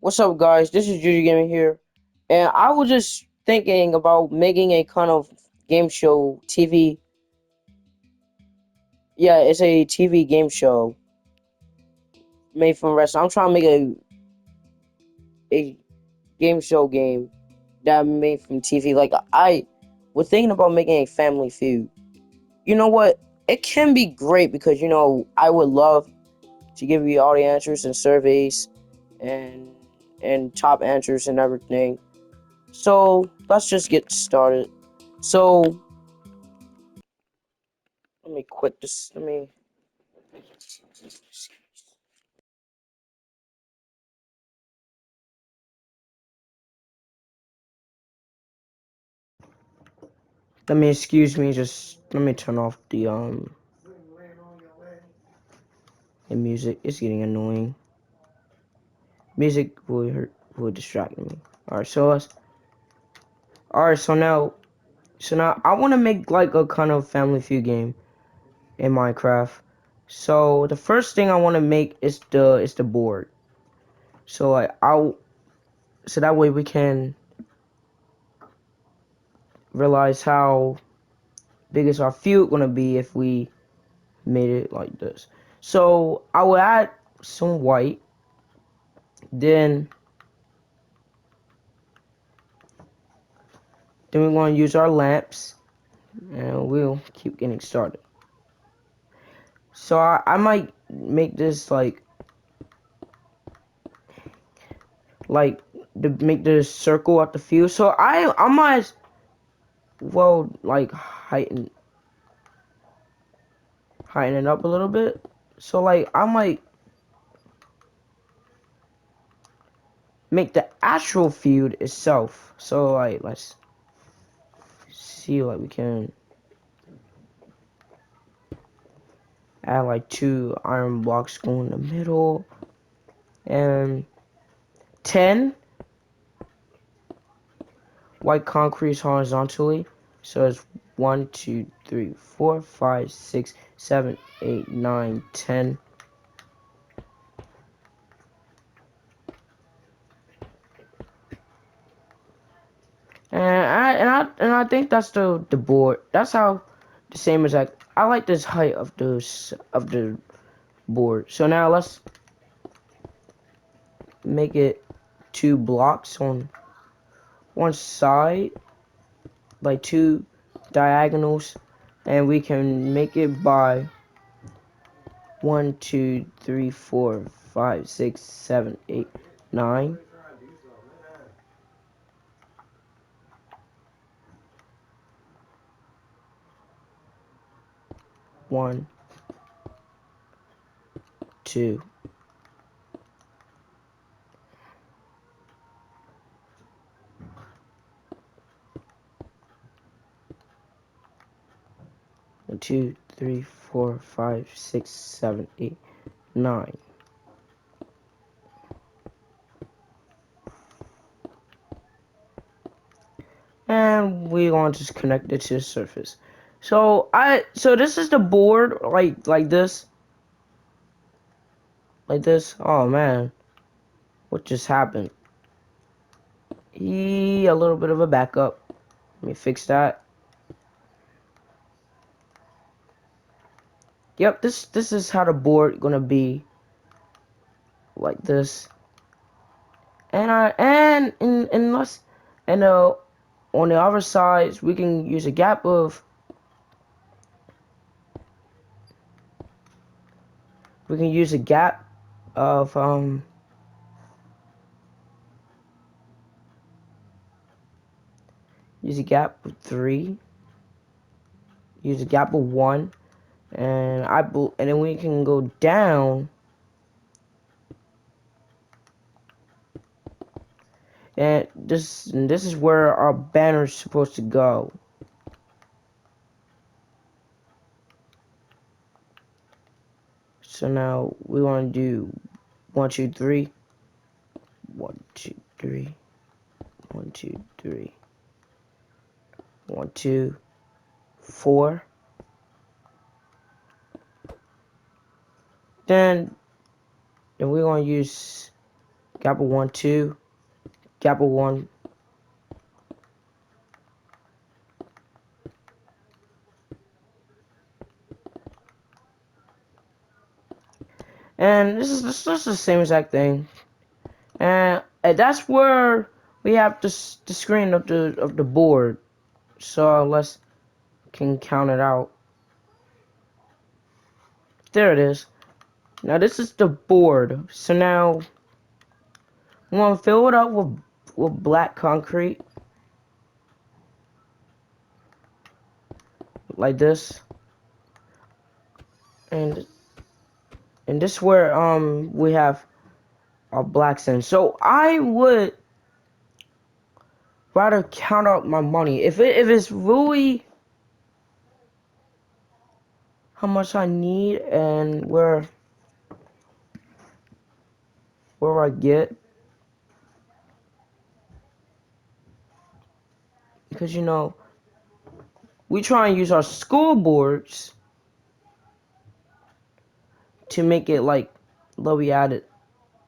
What's up, guys? This is Juju Gaming here, and I was just thinking about making a kind of game show TV. Yeah, it's a TV game show made from wrestling. I'm trying to make a game show game that I made from TV. Like I was thinking about making a Family Feud. You know what? It can be great because I would love to give you all the answers and surveys and top answers and everything. So let's just get started. So let me quit this. Let me excuse me. Just let me turn off the music. It's getting annoying. Music will distract me. All right. All right. So now I want to make like a kind of Family Feud game in Minecraft. So the first thing I want to make is the board. So so that way we can realize how big is our feud gonna be if we made it like this. So I will add some white, then we're going to use our lamps, and we'll keep getting started. So I might make this like to make this circle at the field. So I might well like heighten it up a little bit. So like I might make the actual field itself. So like let's see, like we can add like 2 iron blocks going in the middle, and 10 white concrete horizontally. So it's 1, 2, 3, 4, 5, 6, 7, 8, 9, 10. And I think that's the board. That's how the same as I like this height of the board. So now let's make it 2 blocks on one side, like 2 diagonals, and we can make it by 1, 2, 3, 4, 5, 6, 7, 8, 9. 1, 2. One, 2, 3, 4, 5, 6, 7, 8, 9. And we're going to just connect it to the surface. So this is the board, like this. Like this. Oh man. What just happened? A little bit of a backup. Let me fix that. Yep, this is how the board gonna be. Like this. And I and let's and on the other sides we can use a gap of we can use a gap of use a gap of 3, use a gap of 1, and and then we can go down, and this is where our banner is supposed to go. So now we want to do 1, 2, 3, 1, 2, 3, 1, 2, 3, 1, 2, 4. Then we're going to use Gapple 1, 2. Gapple 1. And this is the same exact thing. And that's where we have the screen of the board. So let's can count it out. There it is. Now this is the board. So now we want to fill it up with black concrete. Like this. And this is where we have our black sand. So I would rather count out my money. If it's really how much I need and where I get, because you know we try and use our school boards to make it like we added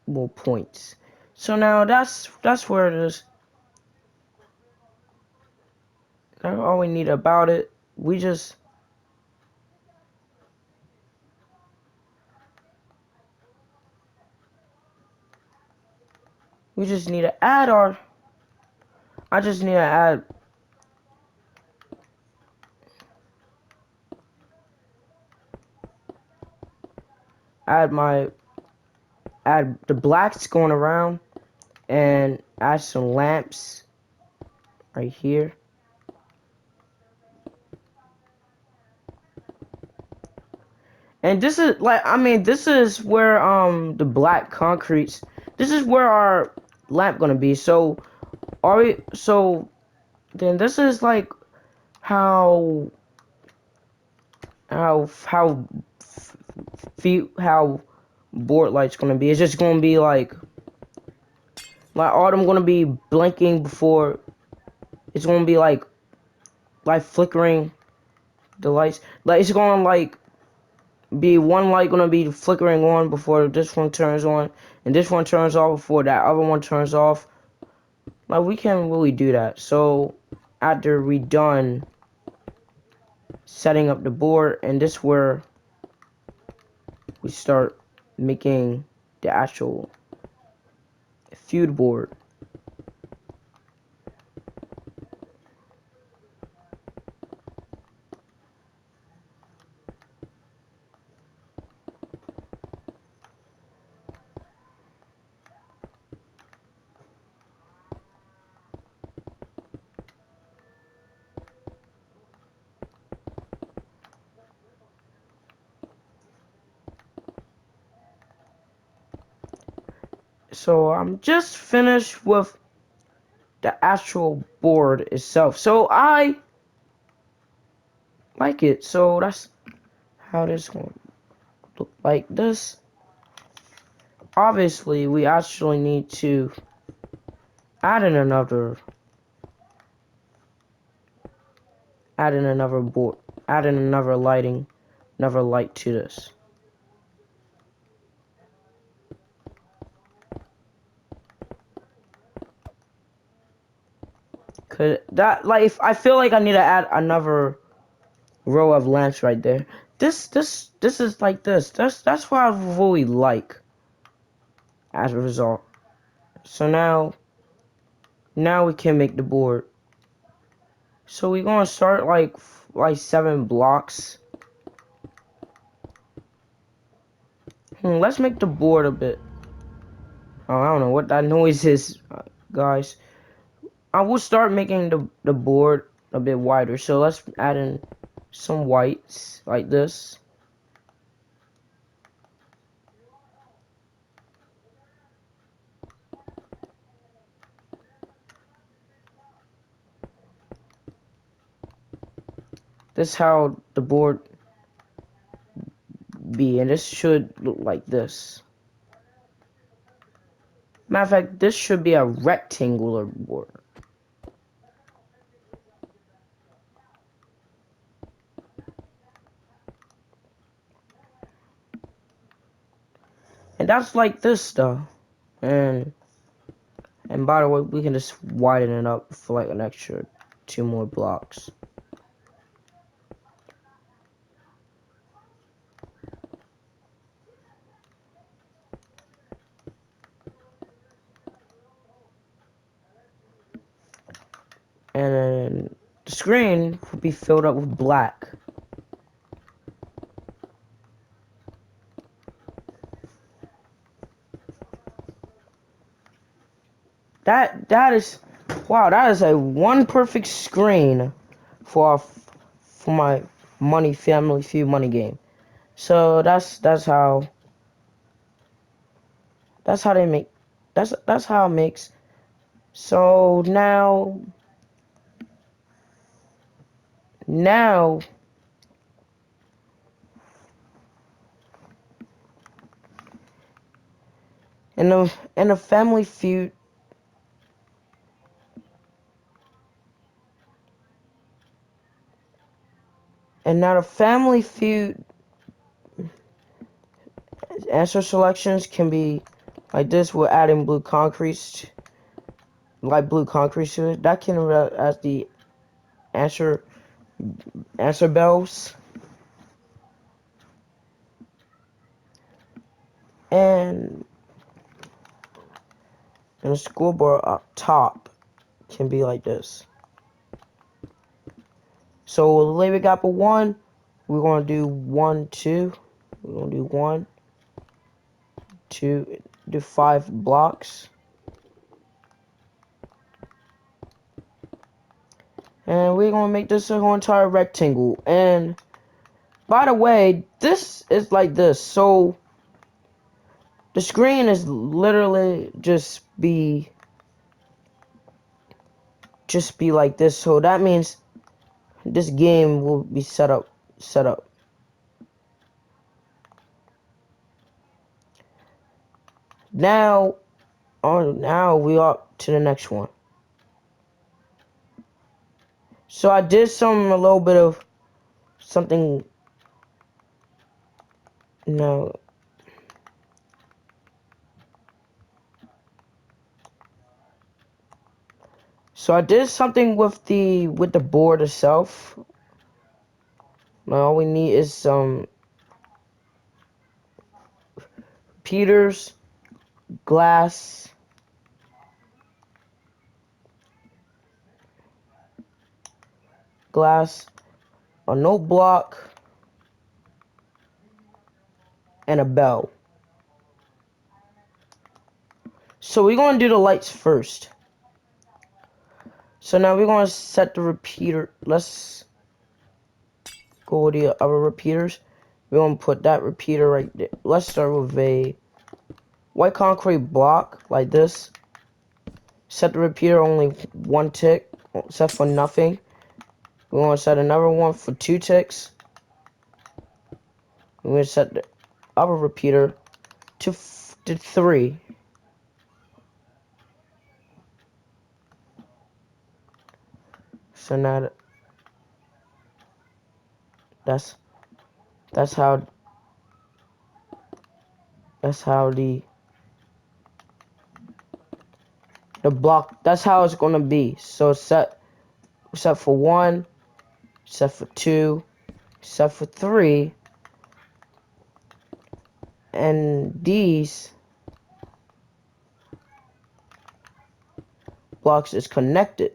more points. So now that's where it is. That's all we need about it. We just need to add our. I just need to add the blacks going around and add some lamps right here. And this is like, I mean, this is where the black concretes. This is where our lamp gonna be. So then this is like how how how how board light's gonna be. It's just gonna be like all them gonna be blinking before. It's gonna be like flickering the lights. Like it's gonna like be one light gonna be flickering on before this one turns on, and this one turns off before that other one turns off. Like we can't really do that. So after we done setting up the board, and this where we start making the actual feud board. So I'm just finished with the actual board itself. So I like it. So that's how this going to look like this. Obviously, we actually need to add in another board, add in another light to this. Cause that, like, if I feel like I need to add another row of lamps right there. This is like this. That's what I really like as a result. So now we can make the board. So we're gonna start like 7 blocks. Let's make the board a bit. Oh, I don't know what that noise is, guys. I will start making the board a bit wider. So let's add in some whites like this. This is how the board be, and this should look like this. Matter of fact, this should be a rectangular board. And that's like this stuff. And And by the way, we can just widen it up for like an extra 2 more blocks. And then the screen will be filled up with black. That is, wow, that is a one perfect screen for my money family feud money game. So that's how they make that's how it makes. So now in the family feud, and now the family feud answer selections can be like this. We're adding blue concrete, like blue concrete to it. That can as the answer bells, and the scoreboard up top can be like this. So the label gap of 1, we're gonna do 1, 2. We're gonna do 1, 2, do 5 blocks. And we're gonna make this a whole entire rectangle. And by the way, this is like this. So the screen is literally just be like this. So that means this game will be set up. Now we up to the next one. So I did a little bit of something. No. So I did something with the board itself. Now all we need is some repeaters, glass, a note block, and a bell. So we're gonna do the lights first. So now we're gonna set the repeater. Let's go with the other repeaters. We're gonna put that repeater right there. Let's start with a white concrete block like this. Set the repeater only 1 tick, set for nothing. We're gonna set another one for 2 ticks. We're gonna set the other repeater to 3. So now that's how the block, that's how it's gonna be. So set for 1, set for 2, set for 3, and these blocks is connected.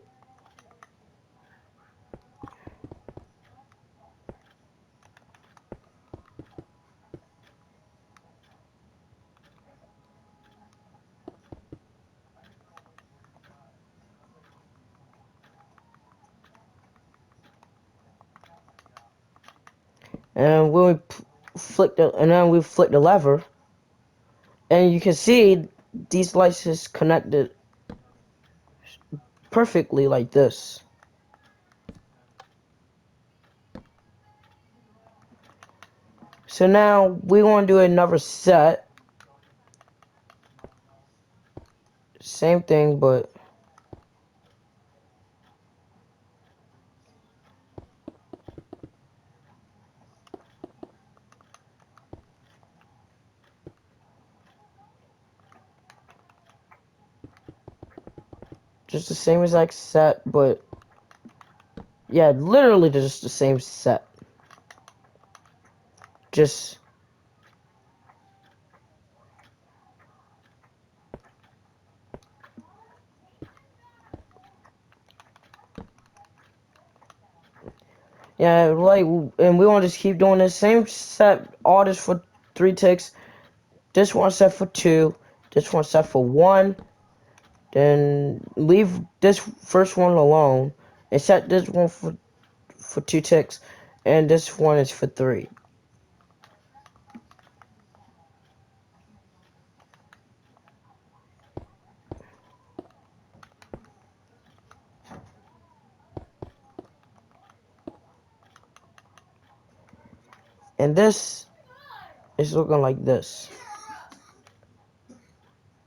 And when we flick the lever, and you can see these lights is connected perfectly like this. So now we want to do another set. Same thing, but just the same exact set, but yeah, literally just the same set. Just yeah, like, and we want to just keep doing the same set. All this for 3 ticks. This one set for 2. This one set for 1. Then leave this first one alone and set this one for 2 ticks, and this one is for 3. And this is looking like this.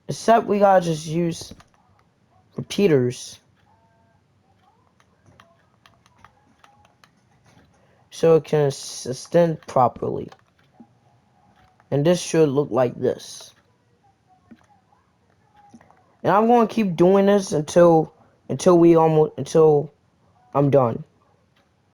Except we gotta just use repeaters so it can extend properly. And this should look like this. And I'm going to keep doing this until I'm done.